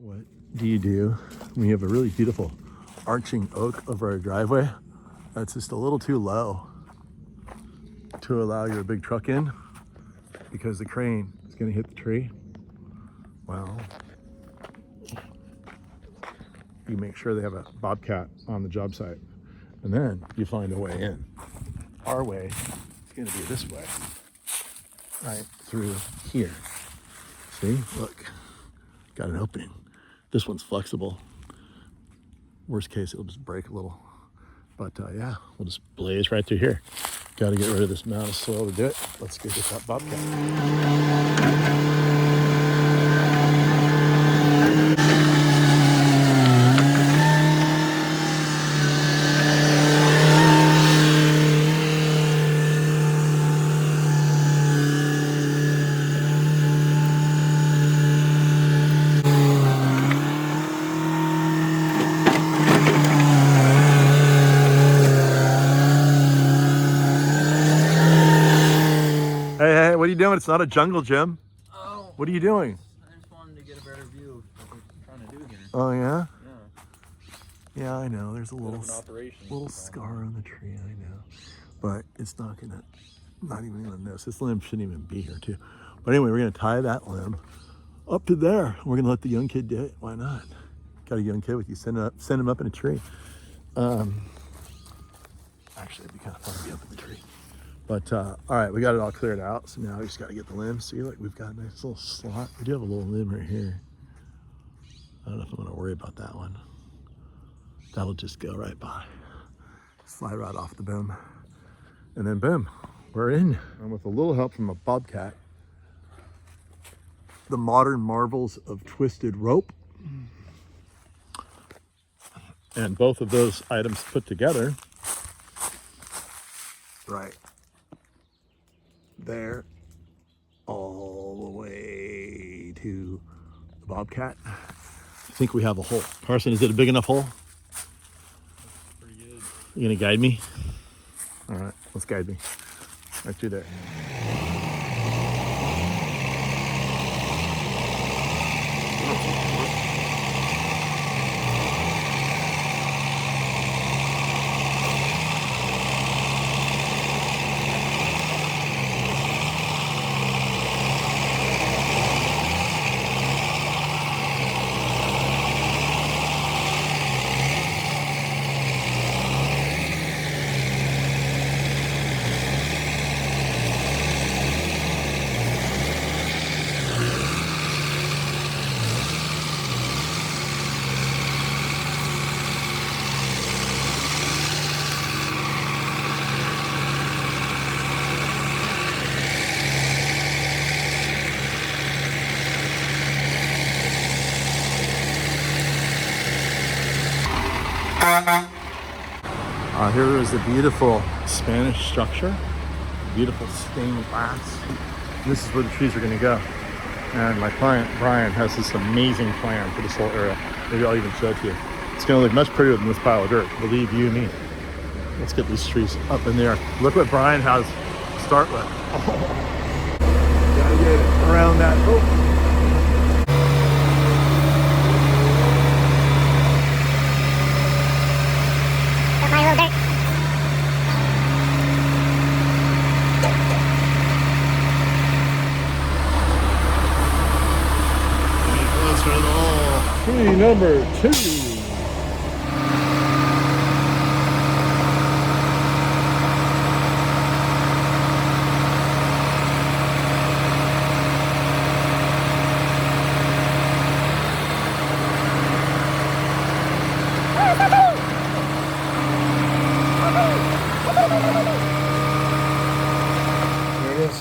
What do you do when you have a really beautiful arching oak over our driveway that's just a little too low to allow your big truck in because the crane is going to hit the tree? Well, you make sure they have a bobcat on the job site, and then you find a way in. Our way is going to be this way, right through here. See, look, got an opening. This one's flexible. Worst case, it'll just break a little. But yeah, we'll just blaze right through here. Got to get rid of this mound of soil to do it. Let's go get that bobcat. Hey, what are you doing? It's not a jungle gym. Oh. What are you doing? I just wanted to get a better view of what we're trying to do here. Oh, yeah? Yeah. Yeah, I know. There's a little operation. scar on the tree, I know. But it's not even gonna miss. This limb shouldn't even be here too. But anyway, we're gonna tie that limb up to there. We're gonna let the young kid do it. Why not? Got a young kid with you, send him up in a tree. Actually, it'd be kind of fun to be up in the tree. But all right, we got it all cleared out. So now we just got to get the limb. See, like we've got a nice little slot. We do have a little limb right here. I don't know if I'm going to worry about that one. That'll just go right by. Slide right off the boom. And then boom, we're in. And with a little help from a bobcat, the modern marvels of twisted rope. And both of those items put together, right there, all the way to the bobcat. I think we have a hole. Carson, is it a big enough hole? Pretty good. You gonna guide me? All right, let's guide me. Right through there. Here is the beautiful Spanish structure, beautiful stained glass. This is where the trees are going to go. And my client, Brian, has this amazing plan for this whole area. Maybe I'll even show it to you. It's going to look much prettier than this pile of dirt, believe you me. Let's get these trees up in there. Look what Brian has to start with. Oh. Gotta get it around that. Oh. Tree number 2. There it is.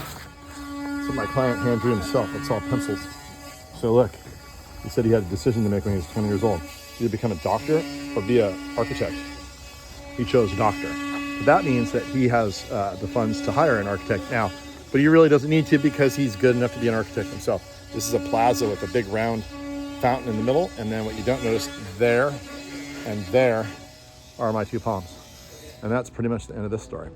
That's what my client hand drew himself. It's all pencils. So look. He said he had a decision to make when he was 20 years old. Either become a doctor or be an architect. He chose doctor. But that means that he has the funds to hire an architect now. But he really doesn't need to because he's good enough to be an architect himself. This is a plaza with a big round fountain in the middle. And then what you don't notice, there and there are my 2 palms. And that's pretty much the end of this story.